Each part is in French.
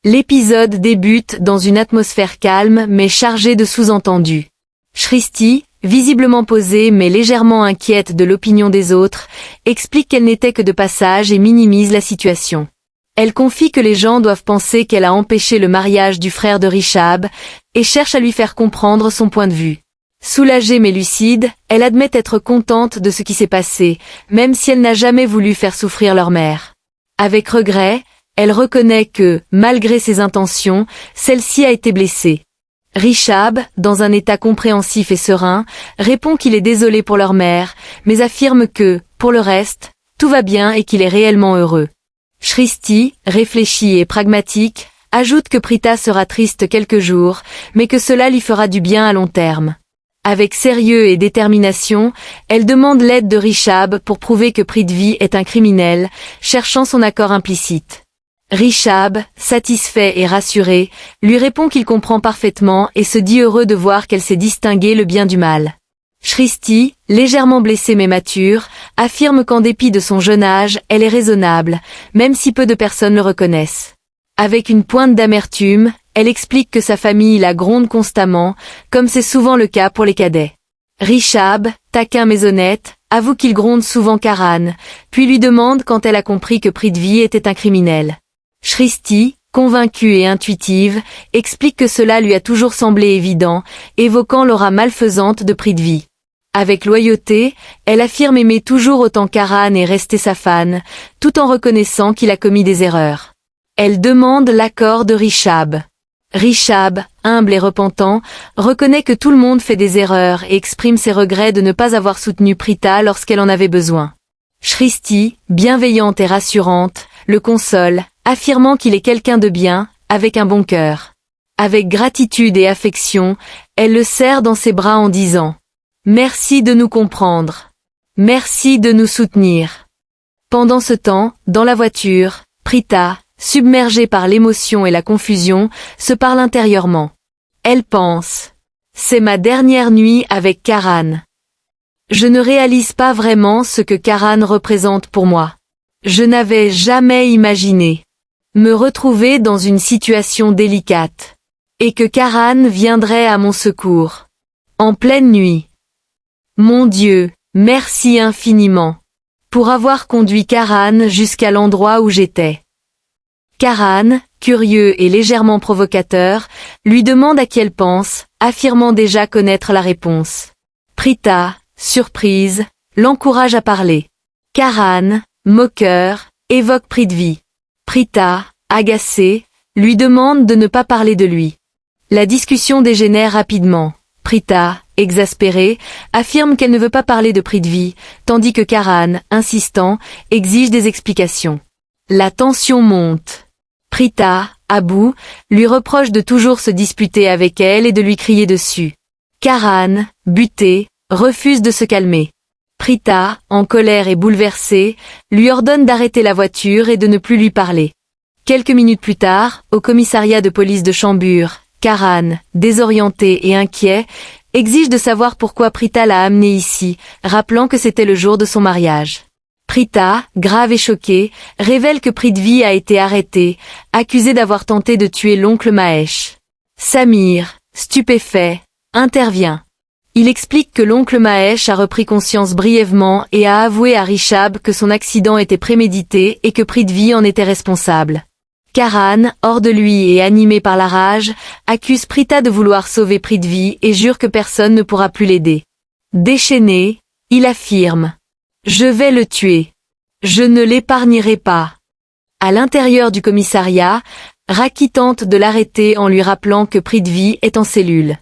L'épisode débute dans une atmosphère calme mais chargée de sous-entendus. Shristi, visiblement posée mais légèrement inquiète de l'opinion des autres, explique qu'elle n'était que de passage et minimise la situation. Elle confie que les gens doivent penser qu'elle a empêché le mariage du frère de Rishab et cherche à lui faire comprendre son point de vue. Soulagée mais lucide, elle admet être contente de ce qui s'est passé, même si elle n'a jamais voulu faire souffrir leur mère. Avec regret, elle reconnaît que, malgré ses intentions, celle-ci a été blessée. Rishab, dans un état compréhensif et serein, répond qu'il est désolé pour leur mère, mais affirme que, pour le reste, tout va bien et qu'il est réellement heureux. Shristi, réfléchie et pragmatique, ajoute que Prita sera triste quelques jours, mais que cela lui fera du bien à long terme. Avec sérieux et détermination, elle demande l'aide de Rishab pour prouver que Prithvi est un criminel, cherchant son accord implicite. Rishab, satisfait et rassuré, lui répond qu'il comprend parfaitement et se dit heureux de voir qu'elle sait distinguer le bien du mal. Shristi, légèrement blessée mais mature, affirme qu'en dépit de son jeune âge, elle est raisonnable, même si peu de personnes le reconnaissent. Avec une pointe d'amertume, elle explique que sa famille la gronde constamment, comme c'est souvent le cas pour les cadets. Rishab, taquin mais honnête, avoue qu'il gronde souvent Karan, puis lui demande quand elle a compris que Prithvi était un criminel. Shristi, convaincue et intuitive, explique que cela lui a toujours semblé évident, évoquant l'aura malfaisante de Prithvi. Avec loyauté, elle affirme aimer toujours autant Karan et rester sa fan, tout en reconnaissant qu'il a commis des erreurs. Elle demande l'accord de Rishab. Rishab, humble et repentant, reconnaît que tout le monde fait des erreurs et exprime ses regrets de ne pas avoir soutenu Prita lorsqu'elle en avait besoin. Shristi, bienveillante et rassurante, le console, affirmant qu'il est quelqu'un de bien, avec un bon cœur. Avec gratitude et affection, elle le serre dans ses bras en disant « Merci de nous comprendre. Merci de nous soutenir. » Pendant ce temps, dans la voiture, Prita, submergée par l'émotion et la confusion, se parle intérieurement. Elle pense « C'est ma dernière nuit avec Karan. Je ne réalise pas vraiment ce que Karan représente pour moi. Je n'avais jamais imaginé me retrouver dans une situation délicate. Et que Karan viendrait à mon secours. En pleine nuit. Mon Dieu, merci infiniment. Pour avoir conduit Karan jusqu'à l'endroit où j'étais. Karan, curieux et légèrement provocateur, lui demande à qui elle pense, affirmant déjà connaître la réponse. Prita, surprise, l'encourage à parler. Karan, moqueur, évoque Prithvi. Prita, agacée, lui demande de ne pas parler de lui. La discussion dégénère rapidement. Prita, exaspérée, affirme qu'elle ne veut pas parler de Prithvi, tandis que Karan, insistant, exige des explications. La tension monte. Prita, à bout, lui reproche de toujours se disputer avec elle et de lui crier dessus. Karan, buté, refuse de se calmer. Prita, en colère et bouleversée, lui ordonne d'arrêter la voiture et de ne plus lui parler. Quelques minutes plus tard, au commissariat de police de Chambure, Karan, désorienté et inquiet, exige de savoir pourquoi Prita l'a amené ici, rappelant que c'était le jour de son mariage. Prita, grave et choquée, révèle que Prithvi a été arrêté, accusé d'avoir tenté de tuer l'oncle Mahesh. Samir, stupéfait, intervient. Il explique que l'oncle Mahesh a repris conscience brièvement et a avoué à Rishab que son accident était prémédité et que Prithvi en était responsable. Karan, hors de lui et animé par la rage, accuse Prita de vouloir sauver Prithvi et jure que personne ne pourra plus l'aider. Déchaîné, il affirme « Je vais le tuer. Je ne l'épargnerai pas. » À l'intérieur du commissariat, Raki tente de l'arrêter en lui rappelant que Prithvi est en cellule.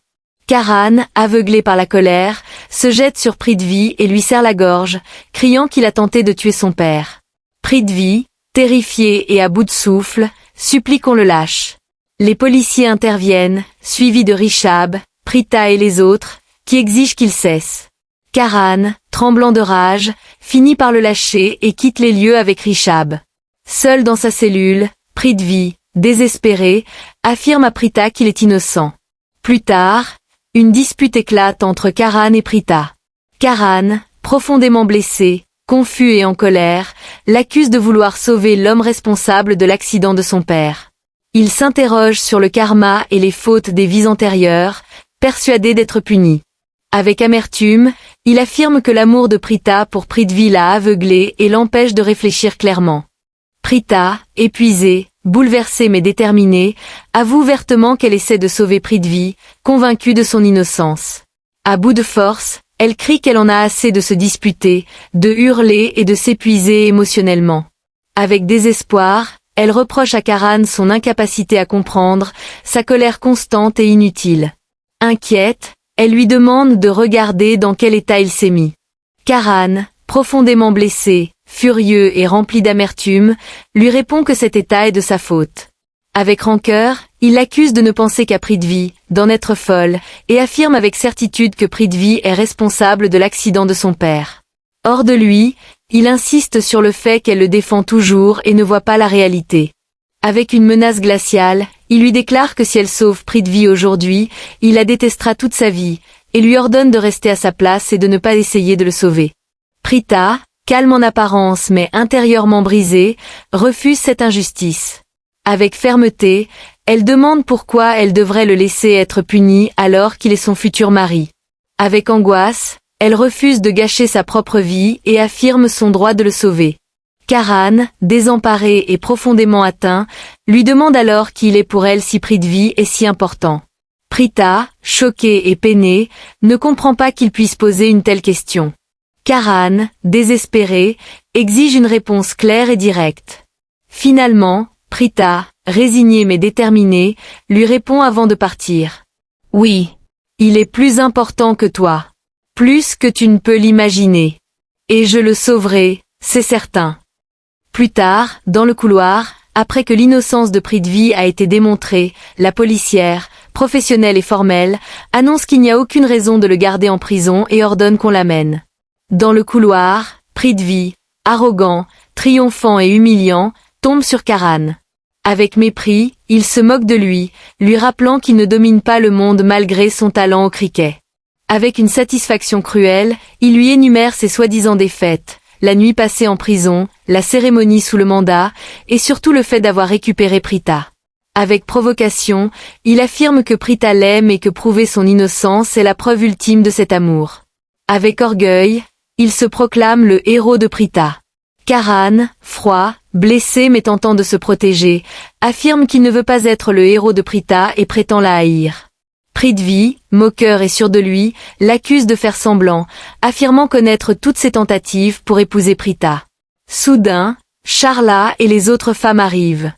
Karan, aveuglé par la colère, se jette sur Prithvi et lui serre la gorge, criant qu'il a tenté de tuer son père. Prithvi, terrifié et à bout de souffle, supplie qu'on le lâche. Les policiers interviennent, suivis de Rishab, Prita et les autres, qui exigent qu'il cesse. Karan, tremblant de rage, finit par le lâcher et quitte les lieux avec Rishab. Seul dans sa cellule, Prithvi, désespéré, affirme à Prita qu'il est innocent. Plus tard, une dispute éclate entre Karan et Prita. Karan, profondément blessé, confus et en colère, l'accuse de vouloir sauver l'homme responsable de l'accident de son père. Il s'interroge sur le karma et les fautes des vies antérieures, persuadé d'être puni. Avec amertume, il affirme que l'amour de Prita pour Prithvi l'a aveuglé et l'empêche de réfléchir clairement. Prita, épuisée, bouleversée mais déterminée, avoue vertement qu'elle essaie de sauver Prithvi, convaincue de son innocence. À bout de force, elle crie qu'elle en a assez de se disputer, de hurler et de s'épuiser émotionnellement. Avec désespoir, elle reproche à Karan son incapacité à comprendre, sa colère constante et inutile. Inquiète, elle lui demande de regarder dans quel état il s'est mis. Karan, profondément blessé, furieux et rempli d'amertume, lui répond que cet état est de sa faute. Avec rancœur, il l'accuse de ne penser qu'à Prithvi, d'en être folle, et affirme avec certitude que Prithvi est responsable de l'accident de son père. Hors de lui, il insiste sur le fait qu'elle le défend toujours et ne voit pas la réalité. Avec une menace glaciale, il lui déclare que si elle sauve Prithvi aujourd'hui, il la détestera toute sa vie, et lui ordonne de rester à sa place et de ne pas essayer de le sauver. Prita, calme en apparence mais intérieurement brisée, refuse cette injustice. Avec fermeté, elle demande pourquoi elle devrait le laisser être puni alors qu'il est son futur mari. Avec angoisse, elle refuse de gâcher sa propre vie et affirme son droit de le sauver. Karan, désemparé et profondément atteint, lui demande alors qui il est pour elle si Prithvi est si important. Prita, choquée et peinée, ne comprend pas qu'il puisse poser une telle question. Karan, désespéré, exige une réponse claire et directe. Finalement, Prita, résignée mais déterminée, lui répond avant de partir. « Oui, il est plus important que toi. Plus que tu ne peux l'imaginer. Et je le sauverai, c'est certain. » Plus tard, dans le couloir, après que l'innocence de Prithvi a été démontrée, la policière, professionnelle et formelle, annonce qu'il n'y a aucune raison de le garder en prison et ordonne qu'on l'amène. Dans le couloir, Prithvi, arrogant, triomphant et humiliant, tombe sur Karan. Avec mépris, il se moque de lui rappelant qu'il ne domine pas le monde malgré son talent au cricket. Avec une satisfaction cruelle, il lui énumère ses soi-disant défaites, la nuit passée en prison, la cérémonie sous le mandat, et surtout le fait d'avoir récupéré Prita. Avec provocation, il affirme que Prita l'aime et que prouver son innocence est la preuve ultime de cet amour. Avec orgueil, il se proclame le héros de Prita. Karan, froid, blessé mais tentant de se protéger, affirme qu'il ne veut pas être le héros de Prita et prétend la haïr. Prithvi, moqueur et sûr de lui, l'accuse de faire semblant, affirmant connaître toutes ses tentatives pour épouser Prita. Soudain, Charla et les autres femmes arrivent.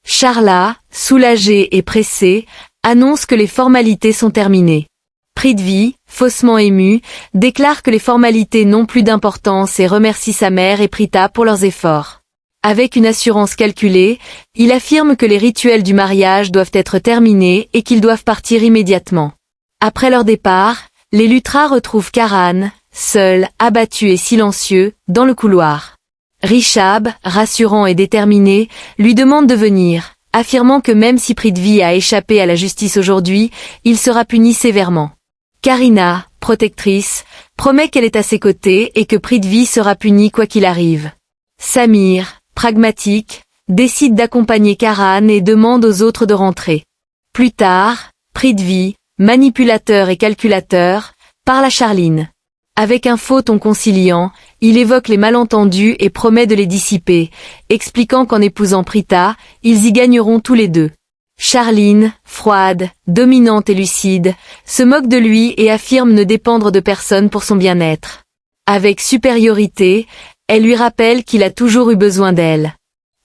Charla, soulagée et pressée, annonce que les formalités sont terminées. Prithvi, faussement ému, déclare que les formalités n'ont plus d'importance et remercie sa mère et Prita pour leurs efforts. Avec une assurance calculée, il affirme que les rituels du mariage doivent être terminés et qu'ils doivent partir immédiatement. Après leur départ, les Luthra retrouvent Karan, seul, abattu et silencieux, dans le couloir. Rishab, rassurant et déterminé, lui demande de venir, affirmant que même si Prithvi a échappé à la justice aujourd'hui, il sera puni sévèrement. Karina, protectrice, promet qu'elle est à ses côtés et que Prithvi sera puni quoi qu'il arrive. Samir, pragmatique, décide d'accompagner Karan et demande aux autres de rentrer. Plus tard, Prithvi, manipulateur et calculateur, parle à Charline. Avec un faux ton conciliant, il évoque les malentendus et promet de les dissiper, expliquant qu'en épousant Prita, ils y gagneront tous les deux. Charline, froide, dominante et lucide, se moque de lui et affirme ne dépendre de personne pour son bien-être. Avec supériorité, elle lui rappelle qu'il a toujours eu besoin d'elle.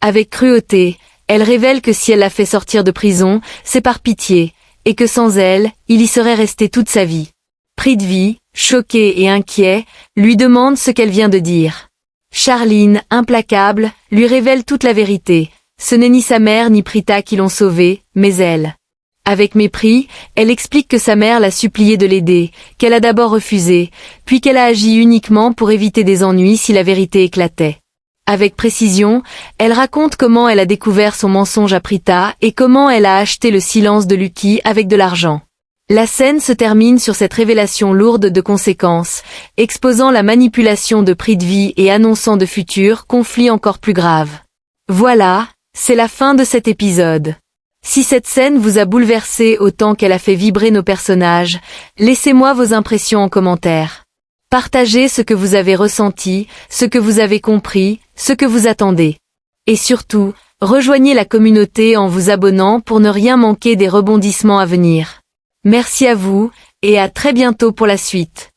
Avec cruauté, elle révèle que si elle l'a fait sortir de prison, c'est par pitié, et que sans elle, il y serait resté toute sa vie. Prithvi, choqué et inquiet, lui demande ce qu'elle vient de dire. Charline, implacable, lui révèle toute la vérité. Ce n'est ni sa mère ni Prita qui l'ont sauvée, mais elle. Avec mépris, elle explique que sa mère l'a suppliée de l'aider, qu'elle a d'abord refusé, puis qu'elle a agi uniquement pour éviter des ennuis si la vérité éclatait. Avec précision, elle raconte comment elle a découvert son mensonge à Prita et comment elle a acheté le silence de Lucky avec de l'argent. La scène se termine sur cette révélation lourde de conséquences, exposant la manipulation de Prithvi et annonçant de futurs conflits encore plus graves. Voilà, c'est la fin de cet épisode. Si cette scène vous a bouleversé autant qu'elle a fait vibrer nos personnages, laissez-moi vos impressions en commentaire. Partagez ce que vous avez ressenti, ce que vous avez compris, ce que vous attendez. Et surtout, rejoignez la communauté en vous abonnant pour ne rien manquer des rebondissements à venir. Merci à vous, et à très bientôt pour la suite.